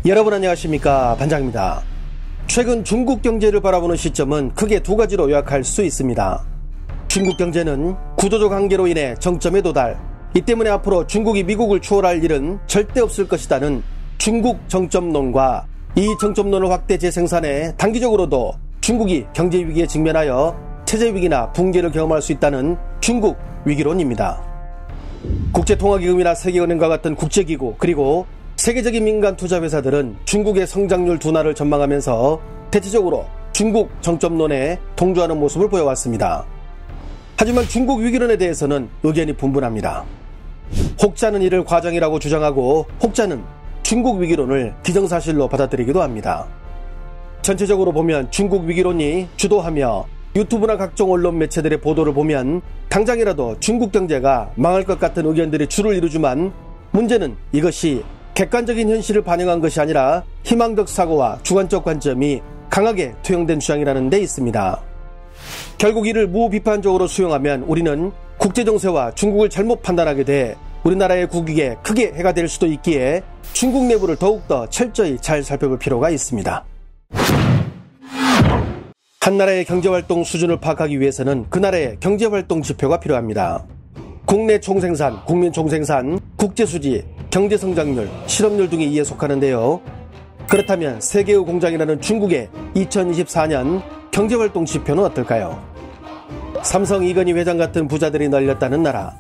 여러분 안녕하십니까, 반장입니다. 최근 중국 경제를 바라보는 시점은 크게 두 가지로 요약할 수 있습니다. 중국 경제는 구조적 한계로 인해 정점에 도달, 이 때문에 앞으로 중국이 미국을 추월할 일은 절대 없을 것이라는 중국 정점론과 이 정점론을 확대 재생산해 단기적으로도 중국이 경제 위기에 직면하여 체제 위기나 붕괴를 경험할 수 있다는 중국 위기론입니다. 국제통화기금이나 세계은행과 같은 국제기구, 그리고 세계적인 민간 투자 회사들은 중국의 성장률 둔화를 전망하면서 대체적으로 중국 정점론에 동조하는 모습을 보여왔습니다. 하지만 중국 위기론에 대해서는 의견이 분분합니다. 혹자는 이를 과장이라고 주장하고, 혹자는 중국 위기론을 기정사실로 받아들이기도 합니다. 전체적으로 보면 중국 위기론이 주도하며 유튜브나 각종 언론 매체들의 보도를 보면 당장이라도 중국 경제가 망할 것 같은 의견들이 줄을 이루지만, 문제는 이것이 객관적인 현실을 반영한 것이 아니라 희망적 사고와 주관적 관점이 강하게 투영된 주장이라는 데 있습니다. 결국 이를 무비판적으로 수용하면 우리는 국제정세와 중국을 잘못 판단하게 돼 우리나라의 국익에 크게 해가 될 수도 있기에 중국 내부를 더욱더 철저히 잘 살펴볼 필요가 있습니다. 한 나라의 경제활동 수준을 파악하기 위해서는 그 나라의 경제활동 지표가 필요합니다. 국내 총생산, 국민 총생산, 국제수지, 경제성장률, 실업률 등이 이에 속하는데요. 그렇다면 세계의 공장이라는 중국의 2024년 경제활동 지표는 어떨까요? 삼성 이건희 회장 같은 부자들이 널렸다는 나라,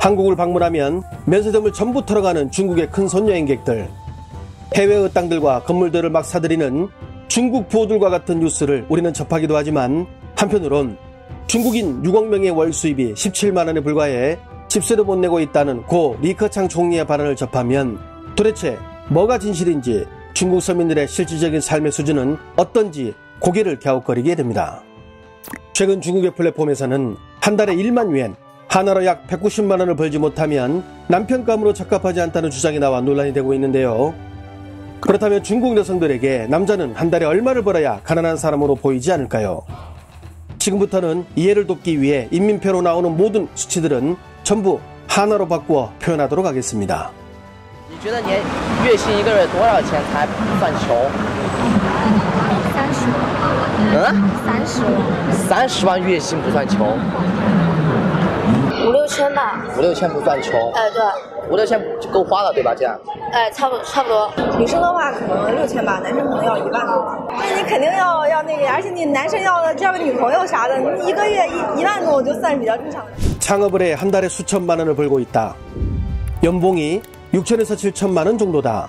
한국을 방문하면 면세점을 전부 털어가는 중국의 큰 손여행객들, 해외의 땅들과 건물들을 막 사들이는 중국 부호들과 같은 뉴스를 우리는 접하기도 하지만, 한편으론 중국인 6억 명의 월 수입이 17만 원에 불과해 집세도 못 내고 있다는 고 리커창 총리의 발언을 접하면 도대체 뭐가 진실인지, 중국 서민들의 실질적인 삶의 수준은 어떤지 고개를 갸웃거리게 됩니다. 최근 중국의 플랫폼에서는 한 달에 1만 위엔, 하나로 약 190만 원을 벌지 못하면 남편감으로 적합하지 않다는 주장이 나와 논란이 되고 있는데요. 그렇다면 중국 여성들에게 남자는 한 달에 얼마를 벌어야 가난한 사람으로 보이지 않을까요? 지금부터는 이해를 돕기 위해 인민표로 나오는 모든 수치들은 전부 하나로 바꾸어 표현하도록 하겠습니다. 你觉得你月薪一个月多少钱才不算穷？30万月薪不算穷，5、6千吧。5、6千不算穷。对，5、6千就够花了，对吧？这样。差不多。女生的话可能6000吧，男生可能要1万多。那你肯定要那个，而且你男生要交个女朋友啥的，你一个月1万多就算比较正常的。 창업을 해 한 달에 수천만 원을 벌고 있다. 연봉이 6천에서 7천만 원 정도다.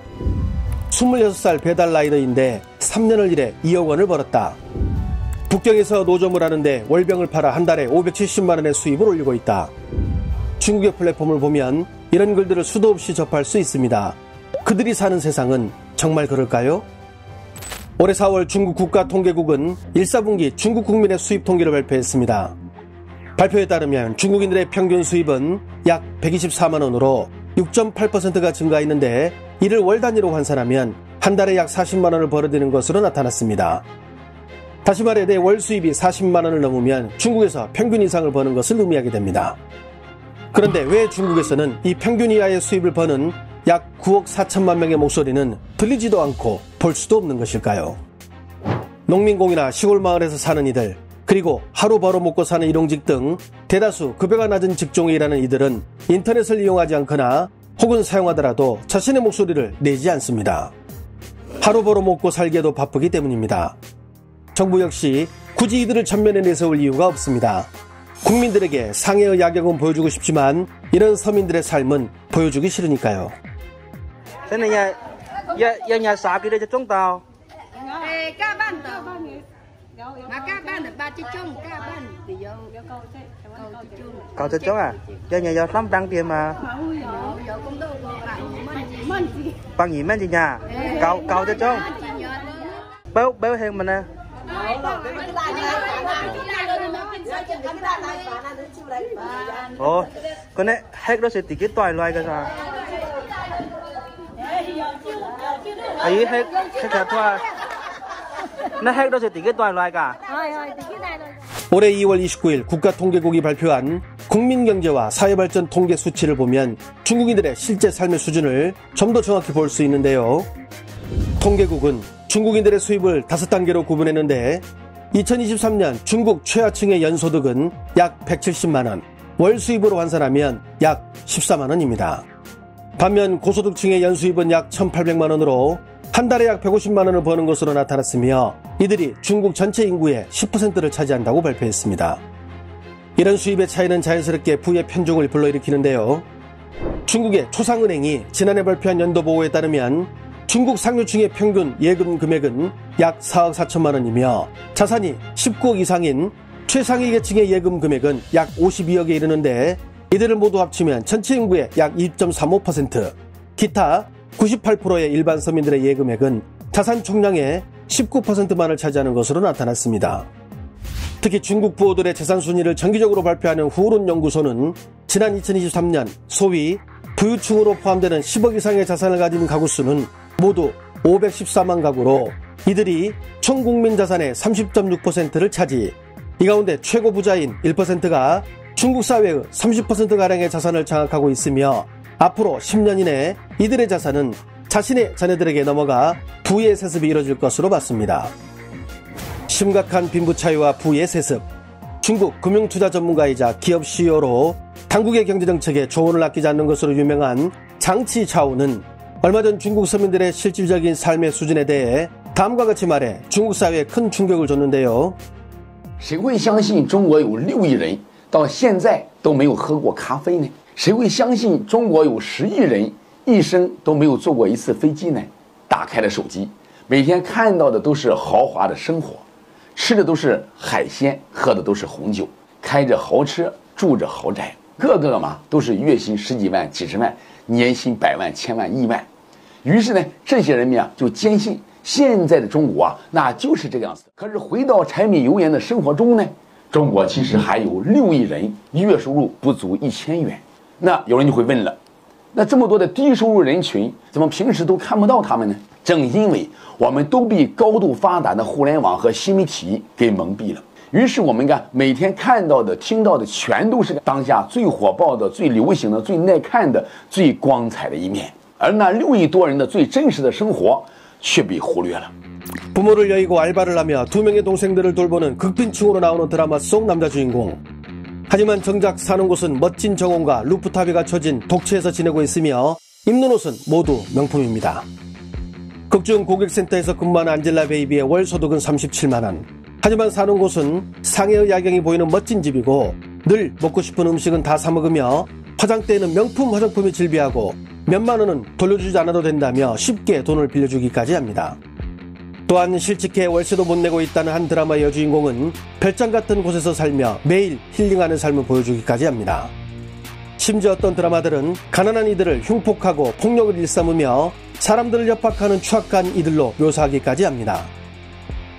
26살 배달 라이더인데 3년을 일해 2억 원을 벌었다. 북경에서 노점을 하는데 월병을 팔아 한 달에 570만 원의 수입을 올리고 있다. 중국의 플랫폼을 보면 이런 글들을 수도 없이 접할 수 있습니다. 그들이 사는 세상은 정말 그럴까요? 올해 4월 중국 국가통계국은 1사분기 중국 국민의 수입 통계를 발표했습니다. 발표에 따르면 중국인들의 평균 수입은 약 124만 원으로 6.8%가 증가했는데, 이를 월 단위로 환산하면 한 달에 약 40만 원을 벌어들이는 것으로 나타났습니다. 다시 말해 내 월 수입이 40만 원을 넘으면 중국에서 평균 이상을 버는 것을 의미하게 됩니다. 그런데 왜 중국에서는 이 평균 이하의 수입을 버는 약 9억 4천만 명의 목소리는 들리지도 않고 볼 수도 없는 것일까요? 농민공이나 시골 마을에서 사는 이들, 그리고 하루 벌어먹고 사는 일용직 등 대다수 급여가 낮은 직종에 일하는 이들은 인터넷을 이용하지 않거나 혹은 사용하더라도 자신의 목소리를 내지 않습니다. 하루 벌어먹고 살기에도 바쁘기 때문입니다. 정부 역시 굳이 이들을 전면에 내세울 이유가 없습니다. 국민들에게 상해의 야경은 보여주고 싶지만 이런 서민들의 삶은 보여주기 싫으니까요. Cậu cho chó à? Cho nhà do sống đăng tiền mà. Bằng gì mấy gì nhà? Cậu cho chó. Béo hơn mình nè. Ồ, con này hết đó sẽ tí cái toài loài cái sao? Ấy hết cả thoa. nó hết đó sẽ tí cái toài loài cả. 올해 2월 29일 국가통계국이 발표한 국민경제와 사회발전 통계 수치를 보면 중국인들의 실제 삶의 수준을 좀 더 정확히 볼 수 있는데요. 통계국은 중국인들의 수입을 5단계로 구분했는데 2023년 중국 최하층의 연소득은 약 170만 원, 월 수입으로 환산하면 약 14만 원입니다. 반면 고소득층의 연수입은 약 1,800만 원으로 한 달에 약 150만 원을 버는 것으로 나타났으며 이들이 중국 전체 인구의 10%를 차지한다고 발표했습니다. 이런 수입의 차이는 자연스럽게 부의 편중을 불러일으키는데요. 중국의 초상은행이 지난해 발표한 연도보고에 따르면 중국 상류층의 평균 예금 금액은 약 4억 4천만 원이며 자산이 19억 이상인 최상위 계층의 예금 금액은 약 52억에 이르는데 이들을 모두 합치면 전체 인구의 약 2.35%, 기타 98%의 일반 서민들의 예금액은 자산 총량의 19%만을 차지하는 것으로 나타났습니다. 특히 중국 부호들의 재산 순위를 정기적으로 발표하는 후룬 연구소는 지난 2023년 소위 부유층으로 포함되는 10억 이상의 자산을 가진 가구 수는 모두 514만 가구로 이들이 총 국민 자산의 30.6%를 차지, 이 가운데 최고 부자인 1%가 중국 사회의 30%가량의 자산을 장악하고 있으며 앞으로 10년 이내 이들의 자산은 자신의 자녀들에게 넘어가 부의 세습이 이뤄질 것으로 봤습니다. 심각한 빈부 차이와 부의 세습. 중국 금융투자 전문가이자 기업 CEO로 당국의 경제정책에 조언을 아끼지 않는 것으로 유명한 장 치차오는 얼마 전 중국 서민들의 실질적인 삶의 수준에 대해 다음과 같이 말해 중국 사회에 큰 충격을 줬는데요. 谁会相信中国有6亿人到现在都没有喝过咖啡呢？谁会相信中国有10亿人一生都没有坐过一次飞机呢？打开了手机，每天看到的都是豪华的生活，吃的都是海鲜，喝的都是红酒，开着豪车，住着豪宅，个个嘛都是月薪10几万、几十万，年薪100万、1000万、亿万。于是呢，这些人民啊就坚信现在的中国啊，那就是这个样子。可是回到柴米油盐的生活中呢，中国其实还有6亿人月收入不足1000元。那有人就会问了，那这么多的低收入人群，怎么平时都看不到他们呢？正因为我们都被高度发达的互联网和新媒体给蒙蔽了。于是我们看每天看到的、听到的，全都是当下最火爆的、最流行的、最耐看的、最光彩的一面，而那6亿多人的最真实的生活却被忽略了。 부모를 여의고 알바를 하며 2명의 동생들을 돌보는 극빈층으로 나오는 드라마 속 남자 주인공. 하지만 정작 사는 곳은 멋진 정원과 루프탑이 갖춰진 독채에서 지내고 있으며 입는 옷은 모두 명품입니다. 극중 고객센터에서 근무하는 안젤라 베이비의 월 소득은 37만 원. 하지만 사는 곳은 상해의 야경이 보이는 멋진 집이고 늘 먹고 싶은 음식은 다 사 먹으며 화장대에는 명품 화장품이 질비하고 몇만 원은 돌려주지 않아도 된다며 쉽게 돈을 빌려주기까지 합니다. 또한 실직해 월세도 못 내고 있다는 한 드라마의 여주인공은 별장 같은 곳에서 살며 매일 힐링하는 삶을 보여주기까지 합니다. 심지어 어떤 드라마들은 가난한 이들을 흉폭하고 폭력을 일삼으며 사람들을 협박하는 추악한 이들로 묘사하기까지 합니다.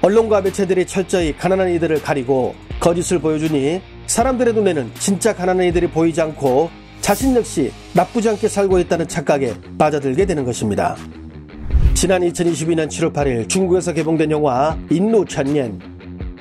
언론과 매체들이 철저히 가난한 이들을 가리고 거짓을 보여주니 사람들의 눈에는 진짜 가난한 이들이 보이지 않고 자신 역시 나쁘지 않게 살고 있다는 착각에 빠져들게 되는 것입니다. 지난 2022년 7월 8일 중국에서 개봉된 영화 인루 천년.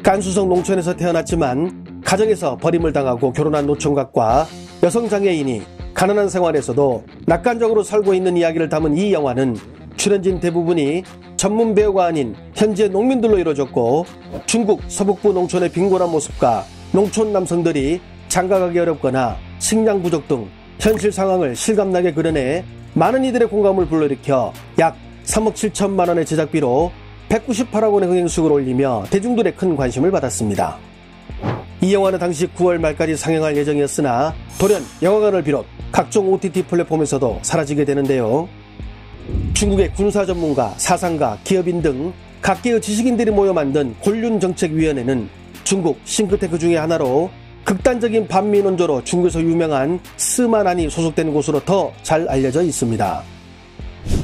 간수성 농촌에서 태어났지만 가정에서 버림을 당하고 결혼한 노총각과 여성장애인이 가난한 생활에서도 낙관적으로 살고 있는 이야기를 담은 이 영화는 출연진 대부분이 전문 배우가 아닌 현지의 농민들로 이루어졌고 중국 서북부 농촌의 빈곤한 모습과 농촌 남성들이 장가가기 어렵거나 식량 부족 등 현실 상황을 실감나게 그려내 많은 이들의 공감을 불러일으켜 약 3억 7천만 원의 제작비로 198억 원의 흥행수익을 올리며 대중들의 큰 관심을 받았습니다. 이 영화는 당시 9월 말까지 상영할 예정이었으나 돌연 영화관을 비롯 각종 OTT 플랫폼에서도 사라지게 되는데요. 중국의 군사 전문가, 사상가, 기업인 등 각계의 지식인들이 모여 만든 곤륜정책위원회는 중국 싱크탱크 중의 하나로 극단적인 반민원조로 중국에서 유명한 스마난이 소속된 곳으로 더 잘 알려져 있습니다.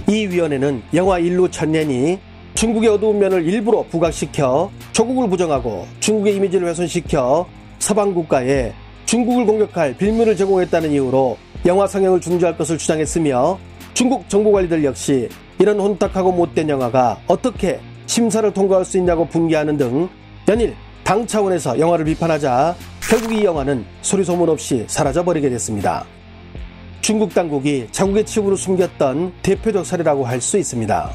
이 위원회는 영화 인루 천년이 중국의 어두운 면을 일부러 부각시켜 조국을 부정하고 중국의 이미지를 훼손시켜 서방 국가에 중국을 공격할 빌미를 제공했다는 이유로 영화 상영을 중지할 것을 주장했으며 중국 정보관리들 역시 이런 혼탁하고 못된 영화가 어떻게 심사를 통과할 수 있냐고 분개하는 등 연일 당 차원에서 영화를 비판하자 결국 이 영화는 소리소문 없이 사라져버리게 됐습니다. 중국 당국이 자국의 치부를 숨겼던 대표적 사례라고 할 수 있습니다.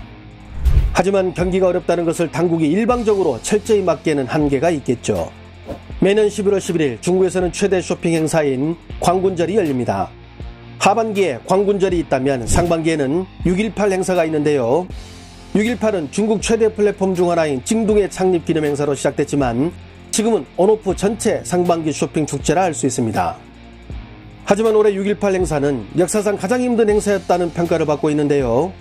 하지만 경기가 어렵다는 것을 당국이 일방적으로 철저히 막기에는 한계가 있겠죠. 매년 11월 11일 중국에서는 최대 쇼핑 행사인 광군절이 열립니다. 하반기에 광군절이 있다면 상반기에는 6.18 행사가 있는데요. 6.18은 중국 최대 플랫폼 중 하나인 징둥의 창립 기념 행사로 시작됐지만 지금은 온오프 전체 상반기 쇼핑 축제라 할 수 있습니다. 하지만 올해 6.18 행사는 역사상 가장 힘든 행사였다는 평가를 받고 있는데요.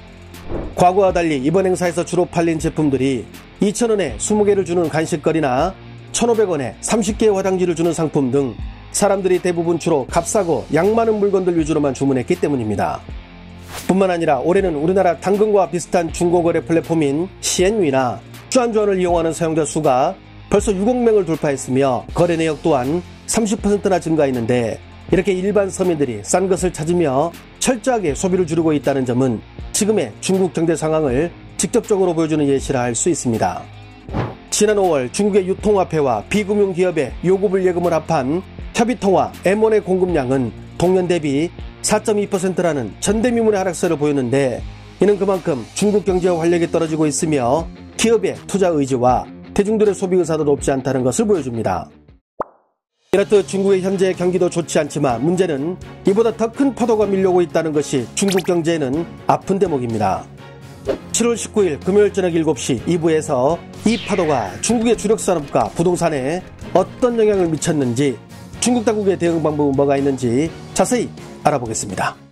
과거와 달리 이번 행사에서 주로 팔린 제품들이 2,000원에 20개를 주는 간식거리나 1,500원에 30개의 화장지를 주는 상품 등 사람들이 대부분 주로 값싸고 양 많은 물건들 위주로만 주문했기 때문입니다. 뿐만 아니라 올해는 우리나라 당근과 비슷한 중고거래 플랫폼인 시엔위나 쭈안쭈안을 이용하는 사용자 수가 벌써 6억 명을 돌파했으며 거래 내역 또한 30%나 증가했는데 이렇게 일반 서민들이 싼 것을 찾으며 철저하게 소비를 줄이고 있다는 점은 지금의 중국 경제 상황을 직접적으로 보여주는 예시라 할 수 있습니다. 지난 5월 중국의 유통화폐와 비금융기업의 요구불 예금을 합한 협의통화 M1의 공급량은 동년 대비 4.2%라는 전대미문의 하락세를 보였는데 이는 그만큼 중국 경제의 활력이 떨어지고 있으며 기업의 투자 의지와 대중들의 소비 의사도 높지 않다는 것을 보여줍니다. 이렇듯 중국의 현재 경기도 좋지 않지만 문제는 이보다 더 큰 파도가 밀려오고 있다는 것이 중국 경제에는 아픈 대목입니다. 7월 19일 금요일 저녁 7시 2부에서 이 파도가 중국의 주력 산업과 부동산에 어떤 영향을 미쳤는지 중국 당국의 대응 방법은 뭐가 있는지 자세히 알아보겠습니다.